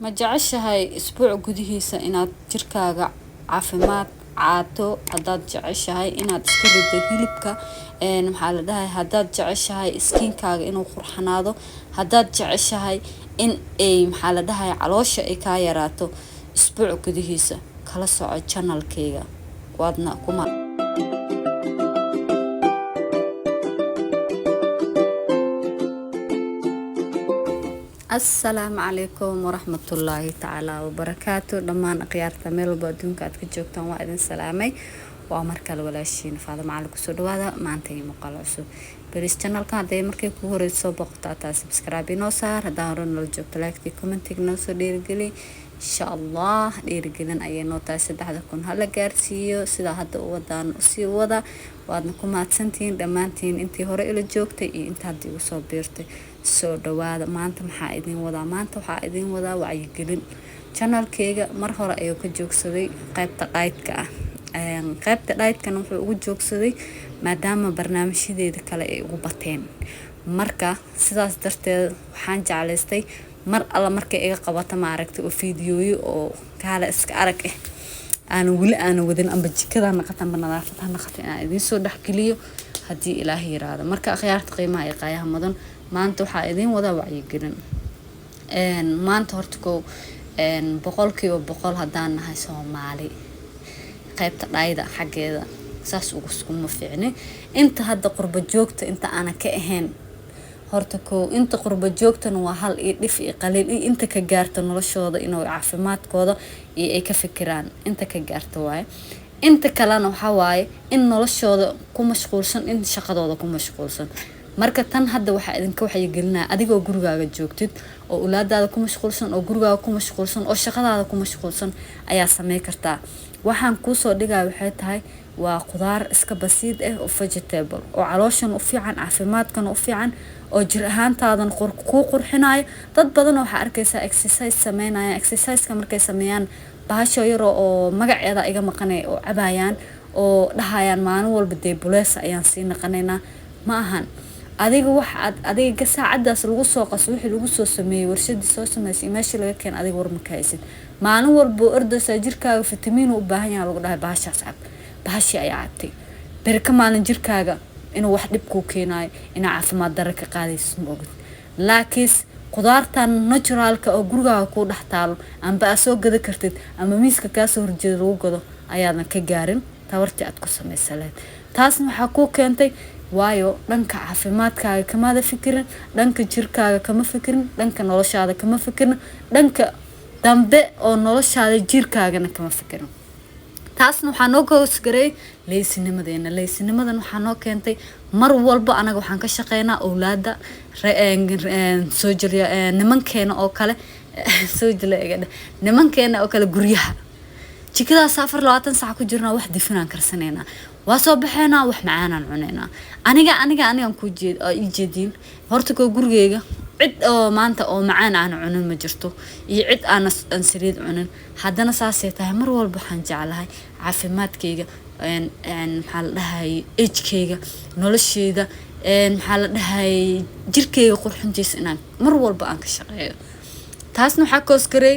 Ma jeceshahay isbuuc gudihiisa inaad jirkaaga caafimaad caato haddaad jeceshahay inaad iska riddo hilibka maxaa la dhahay haddaad jeceshahay skinkaaga inuu qurxanaado haddaad jeceshahay in ay maxaa la dhahay caloosha ay kaa yaraato isbuuc gudihiisa kala soco channelkayga waadna kuma السلام عليكم ورحمة الله تعالى وبركاته دمان قيارتا ميل بادونك أدك جوكتان وإذن سلامي وأمرك الولاشين فهذا معلوك سودوادا ما أنتي مقالعسو بريس channel كان داي مركي كوهوري سو بقطاتا سبسكرايبي نوصار هداورون الجوكت لايكتي كومنتيك نوصو ديرقلي إن شاء الله ديرقلين أي نوتا سدحدا كون هلا جارسيو سيدا هدا ودان أسي ودا وادنا كوماتسنتين دمانتين انتي هوري إلى جوكتي انت هدي وصو بيرتي soo dhawaada maanta maxaa idin wadaa maanta waxaa idin wadaa wacyigelin channelkayga mar hore ayuu ka joogsaday qaybta dhaydka qaybta dhaydkan wuxuu ugu joogsaday maadaama barnaamijyadeeda kale ay ugu bateen marka sidaas darteed waxaan jeclaystay mar alla markay iga qabato ma aragtay oo fiidiyooyo oo kaala iska arag aan wali aan wadin amba jikada naqatan nadaafadda naqatan aan idin soo dhaxgeliyo hadii ilaahay yiraahdo marka akhyaarta qiimaha ay qaayaha mudan maanta waxaa idin wada wacyigelin maanta horta ko boqolkiiba boqol haddaan nahay Soomaali qaybta dhayda xageeda saas ugu iskuma fiicni inta hadda qurba joogta inta aan ka ahayn horta ko inta qurba joogtan waa hal iyo dhif iyo qaliil inta ka gaarto noloshooda inuu caafimaadkooda iyo ay ka fikiraan inta ka gaarto waay inta kalena waxa waaye in noloshooda ku mashquulsan in shaqadooda ku mashquulsan marka tan hadda waxa idinka wacyigelinaa adigoo gurigaaga joogtid oo ulaadaada ku mashquulsan oo gurigaaga ku mashquulsan oo shaqadaada ku mashquulsan ayaa sameey kartaa waxaan ku soo dhigaa waxay tahay waa qudaar iska basiid oo vegetable oo calooshan u fiican caafimaadkan u fiican oo jir ahaantaadan ku qurxinayo dad badan waxa arkaysaa exercise sameynaya exercise-ka markay sameeyaan bahasho yar oo magaceeda iga maqanay oo cabayaan oo dhahayaan maalin walba deebulees ayaan sii naqanaynaa ma ahan adiga wax adiga saacadaas lagu soo qaso wixii lagu soo sameeyay warshadii soo sameysay meesha laga keen adiga war ma kaysid maalin walba ordaysa jirkaaga fitamiin u baahan yahay lagu dhahay bahashaas cab bahashi ay cabtay berka maalin jirkaaga inuu wax dhib ku keenayo in caafimaad darro ka qaadayso moogid laakiin qudaartan naturalka oo gurigaaga ku dhaxtaalo amba soo gada kartid ama miiska ka soo horjeedo lagu gado ayaadan ka gaarin tawarti aad ku sameysaleed taasna waxa ku keentay waayo dhanka caafimaadkaaga kama fikirin dhanka jirkaaga kama fikirin dhanka noloshaada kama fikirin dhanka dambe oo noloshaada jirkaagana kama fikirin taasna waxa noo goosgaray leysinimadan waxa noo keentay mar walba anaga waxaan ka shaqeynaa awlaada soo jiriya nimankeena oo kale soo jileega nimankeena oo kale guryaha jikadaas 24 saac ku jirnaa wax difinaan karsaneena waa soo baxeena wax macaan cuneena aniga ku jeedin horta ko gurigeyga cid oo maanta oo macaan aan cunin ma jirto iyo cid aan saliid cunin haddana saasay tahay mar walba waxaan jeclahay caafimaadkayga maxaa la dhahay age-kayga nolosheyda maxaa la dhahay jirkayga qurxintiisa inaan mar walba aan ka shaqeeyo taasna waxa koosgaray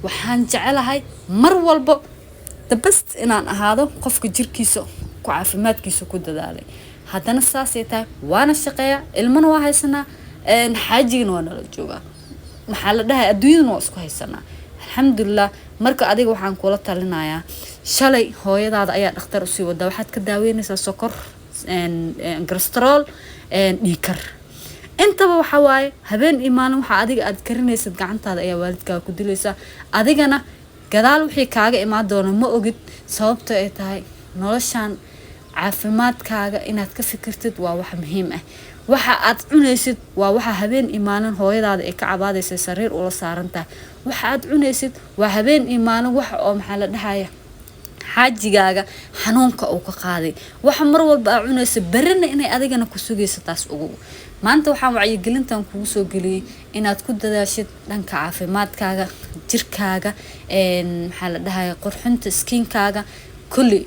waxaan jecelahay mar walba the best inaan ahaado qofka jirkiisa ku caafimaadkiisa ku dadaalay haddana saasay tahay waana shaqeeya ilmana waa haysanaa xaajigana waa nala joogaa maxaa la dhahay adduunyadana waa isku haysanaa alxamdulillah marka adiga waxaan kula talinayaa shalay hooyadaada ayaa dhakhtar u sii wadaa waxaad ka daaweynaysaa sokor cholesterol dhiikar intaba waxa waaye habeen iyo maalin waxa adiga aad karinaysid gacantaada ayaa waalidkaaga ku dilaysaa adigana gadaal wixii kaaga imaan doona ma ogid sababta ay tahay noloshan caafimaadkaaga inaad ka fikirtid waa wax muhiim ah waxa aad cunaysid waa waxa habeen iyo maalin hooyadaada ay ka cabaadayso sariir ula saarantaa waxa aad cunaysid waa habeen iyo maalin wax oo maxaa la dhahayaa xaajigaaga xanuunka uu ka qaaday waxa mar walba aad cunaysid barina inay adigana ku sugayso taas ugu maanta waxaan wacyigelintan kugu soo geliyay inaad ku dadaashid dhanka caafimaadkaaga jirkaaga maxaa la dhahayaa qurxinta skinkaaga kulli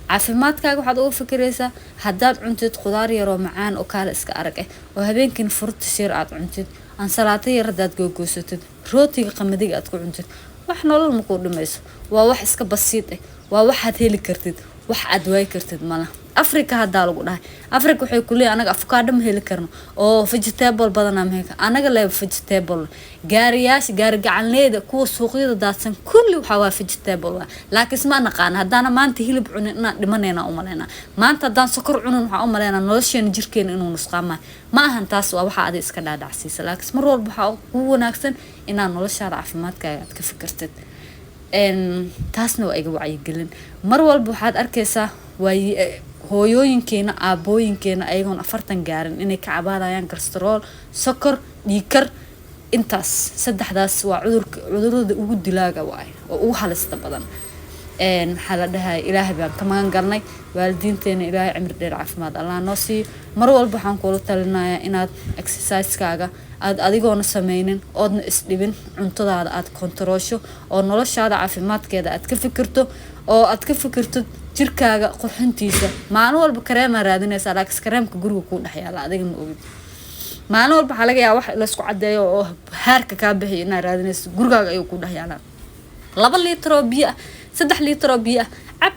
caafimaadkaaga waxaad uga fikiraysaa haddaad cuntid qudaar yar oo macaan oo kaala iska arag oo habeenkii furta shir aad cuntid ansalaato yar hadaad googooysatid rootiga qamadiga aad ku cuntid wax nolol ma ku dhimayso waa wax iska basiid ah waa waxaad heli kartid wax aad waay kartid mala Afrika hadaa lagu dhahay Afrika waxay ku leeyahay anaga avocado ma heli karno oo vegetable badan ma heli anaga leeyahay vegetable gaariyaasha gaari gacanleeda kuwa suuqyada daadsan kulli waxa waa vegetable laakiin isma naqaan hadana maanta hilib cunina dhimanayna u maleena maanta hadaan sokor cunin waxa u maleena nolosheen jirkeen inuu nusqaama ma ahan taas waa waxa aad iska dhaadhacsiisa laakiin mar walba waxa ugu wanaagsan inaan noloshaada caafimaadkaaga aad ka fikirtid taasna waa iga wacyi gelin mar walba waxaad arkaysaa way hooyooyinkeena aabooyinkeena ayagoon 40 gaarin inay ka cabaadayaan cholesterol sokor dhiikar intaas saddexdaas waa cudurada ugu dilaaga waay oo ugu halista badan maxaa la dhahay ilaahay baan ka magan galnay waalidiinteena ilaahay cimri dheer caafimaad Allah noo siiyo mar walba waxaan kula talinayaa inaad exercise-kaaga aad adigoona sameynin oodna isdhibin cuntadaada aad kontaroosho oo noloshaada caafimaadkeeda aad ka fikirto oo aad ka fikirto jirkaaga qurxintiisa maalin walba kareem raadinaysa laakiin kareemka guriga ku dhaxyaala adiga ma ogid maalin walba waxa laga yaabaa wax la isku cadeeyo oo haarka ka bixiyo inaad raadinayso gurigaaga ayuu ku dhaxyaala 2 litir oo biyo 3 litir oo biyo ab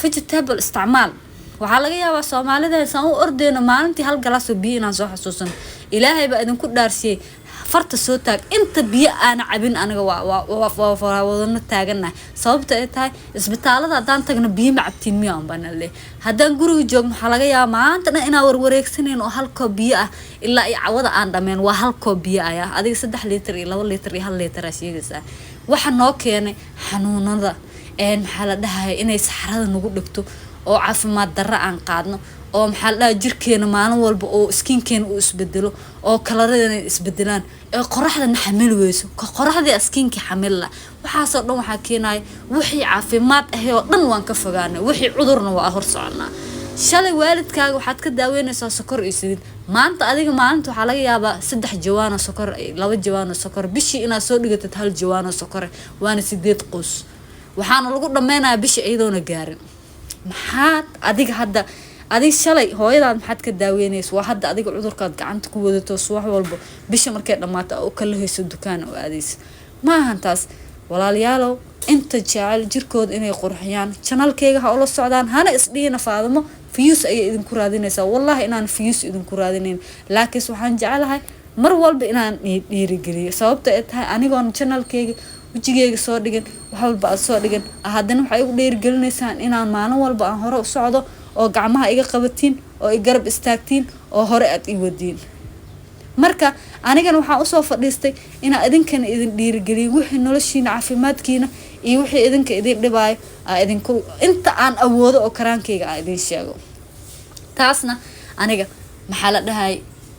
vegetable isticmaal waxa laga yaabaa Soomaalida aysan u ordeyno maalintii hal galaas oo biyo inaan soo xasuusan ilaahay baa idin ku dhaarsiyay farta soo taag inta biyo aan cabin aniga waa wadana taagana sababta ay tahay isbitaalada hadaan tagno biyo ma cabtiin miya aan banale hadaan guriga joogno waxa laga yaabaa maanta inaa warwareegsaneen oo hal koob biyo ah ilaa ay cawada aan dhameen waa hal koob biyo ah adiga 3 litir iyo 2 litir iyo 1 litir sheegaysa waxa noo keenay xanuunada maxaa la dhahay inay saxarada nagu dhigto oo caafimaad darro aan qaadno oo maxaa la dhahay jirkeena maalin walba oo skinkeena uu isbedelo oo kalaradana isbedelaan ee qoraxda xamil weyso qoraxda skinka xamil la waxa soo dhan waxa keenay wixii caafimaad ah oo dhan waan ka fogaanay wixii cudurna waa hor soconaa shalay waalidkaaga waxaad ka daaweynaysaa sokor iyo saliid maanta adiga maalinta waxa laga yaabaa 3 jawaan oo sokor 2 jawaan oo sokor bishii inaad soo dhigatid 1 jawaan oo sokor waana 8 qoys waxaana lagu dhameynayaa bishii ayadoona gaarin maxaad adiga hadda adiga shalay hooyadaad maxaad ka daaweynaysaa waa hadda adiga cudurkaad gacanta ku wadato subax walba bisha markay dhamaato oo kala hayso dukaan oo aadaysa ma ahan taas walaalayaalow inta jecel jirkooda inay qurxiyaan channelkayga ha ula socdaan hana isdhiina faadimo views ay idinku raadinaysaa wallahi inaan views idinku raadinayn laakiin waxaan jecelahay mar walba inaan dhiirigeliyo sababta ay tahay anigoon channelkayga wajigeyga soo dhigan wax walba soo dhigan haddana waxay ugu dhiirigelinaysaa inaan maalin walba aan hore u socdo oo gacmaha iga qabatiin oo i garab istaagtiin oo hore aad i wadiin marka anigana waxaan u soo fadhiistay inaan idinkan idin dhiirigeliyo wixii noloshiina caafimaadkiina iyo wixii idinka idin dhibaayo idinku inta aan awoodo oo karaankayga aan idin sheego taasna aniga maxaa la dhahay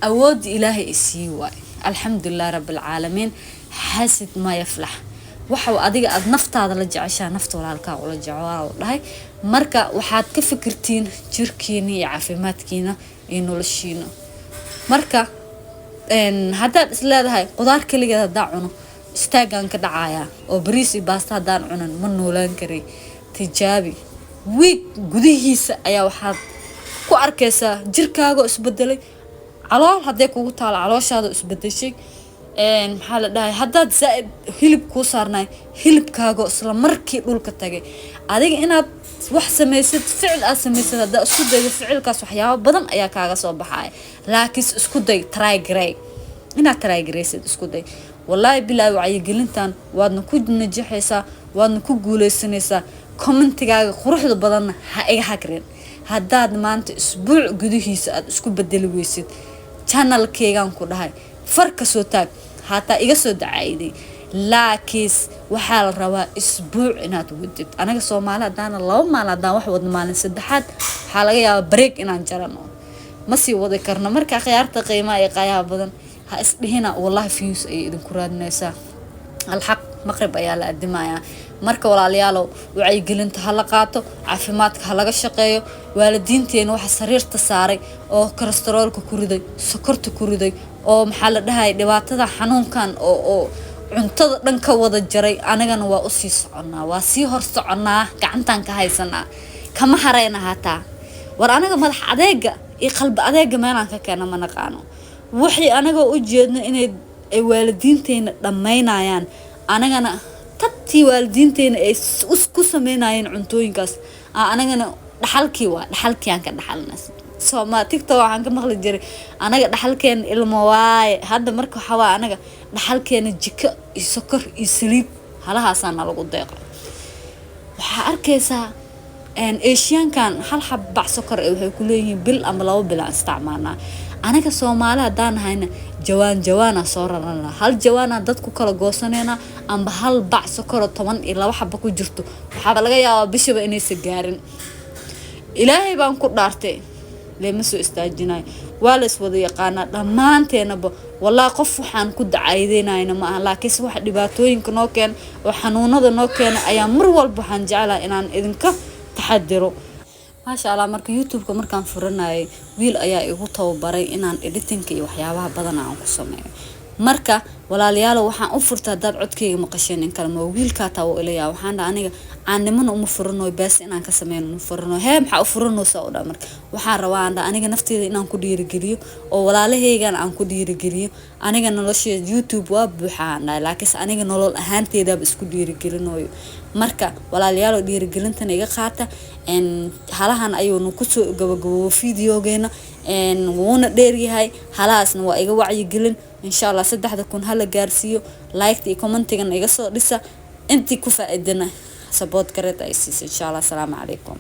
awoodii ilaahay isii waay alxamdulillah rabbil caalamiin xasid ma yaflax waxa adiga aad naftaada la jeceshaa nafta walaalka ula jecel dhahay marka waxaad ka fikirtiin jirkiina iyo caafimaadkiina iyo noloshiina marka haddaad isleedahay qudaar kaligeed hadaa cuno istaagaan ka dhacaya oo bariis iyo baasta hadaan cunan ma noolaan karay tijaabi week gudihiisa ayaa waxaad ku arkaysaa jirkaaga isbedelay calool haday kugu taalo calooshaada isbedeshay maxaa la dhahay haddaad zaaid hilib ku saarnay hilibkaaga isla markii dhulka tagay adiga inaad wax sameeysid ficil aad sameeysid hada isku daydo ficilkaas waxyaabo badan ayaa kaaga soo baxay laakiin isku day try gray inaad try graysid isku day wallahi bilaa wacyi gelintan waadna ku najaxaysaa waadna ku guuleysanaysaa commentigaaga quruxda badan ha iga hagrin haddaad maanta isbuuc gudihiisa aad isku bedeli weysid channelkaygan ku dhahay farka soo taag hataa iga soo dacayday laakiin waxa la rabaa isbuuc inaad wadid anaga Soomaali hadaan 2 maalin hadaan wax wad maalin saddexaad waxa laga yaabaa break inaan jarano ma sii wadi karno marka khiyaarta qiimaha ay qayaha badan ha isdhihina wallahi views ay idinku raadinaysaa alxaq maqrib ayaa la adimaya marka walaalayaal waxay gelinta hala qaato caafimaadka halaga shaqeeyo waalidiinteena waxa sariirta saaray oo kolestaroolka ku riday sokorta ku riday oo maxaa la dhahay dhibaatada xanuunkan oo cuntada dhan ka wada jaray anagana waa u sii soconaa waa sii hor soconaa gacantan ka haysanaa kama harayna hataa war anaga madax adeega iyo qalbi adeega meelan ka keena ma naqaano wixii anaga u jeedno inay ay waalidiinteena dhammaynayaan anagana tabtii waalidiinteena ay isku sameynayeen cuntooyinkaas anagana dhaxalkii aan ka dhaxalnaa Soma TikTok waxaan ka maqli jiray anaga dhaxalkeen ilmo waaye hadda marka waxa waa anaga dhaxalkeena jiko iyo sokor iyo saliid halahaasana lagu deeqo waxa arkaysaa Asian-kan hal xabba sokor waxay ku leeyihiin bil ama 2 bil aan isticmaalnaa anaga Soomaali hadaan hayna jawaan soo rarana hal jawaana dad ku kala goosanayna amba hal bac sokor 12 xabba ku jirto waxa laga yaabaa bishiba inaysan gaarin ilaahay baan ku dhaartay leema soo istaajinay waa la iswada yaqaana dhamaanteenaba wallahi qof waxaan ku dacaydeynayna ma aha laakiin wax dhibaatooyinka noo keen oo xanuunada noo keen ayaa mar walba waxaan jeclaa inaan idinka taxadiro maasha Allah marka YouTube-ka markaan furanay wiil ayaa igu tababaray inaan editing iyo waxyaabaha badan aan ku sameeyo marka walaalayaal waxaan u furtaa dad codkayga maqasheen in kale ma wiilka taa oo ilaa waxaan aniga aan niman uma furano bas inaan ka sameeyno furano maxaa u furano soo marka waxaan rabaa aniga nafteeda inaan ku dhiirigeliyo oo walaalahaygan aan ku dhiirigeliyo aniga nolosha YouTube waa buuxaan laakiin aniga nolol ahaanteeda isku dhiirigelinayo marka walaalayaal dhiirigelintan iga qaata halahan ayuu ku soo gabagabo videogeena wuuna dheeryahay halaasna waa iga wacyi gelin insha Allah 3,000 hala gaarsiyo like iyo commentigan iga soo dhisa intii ku faa'iidana support gareed ay siisay insha Allah. Assalamu alaykum.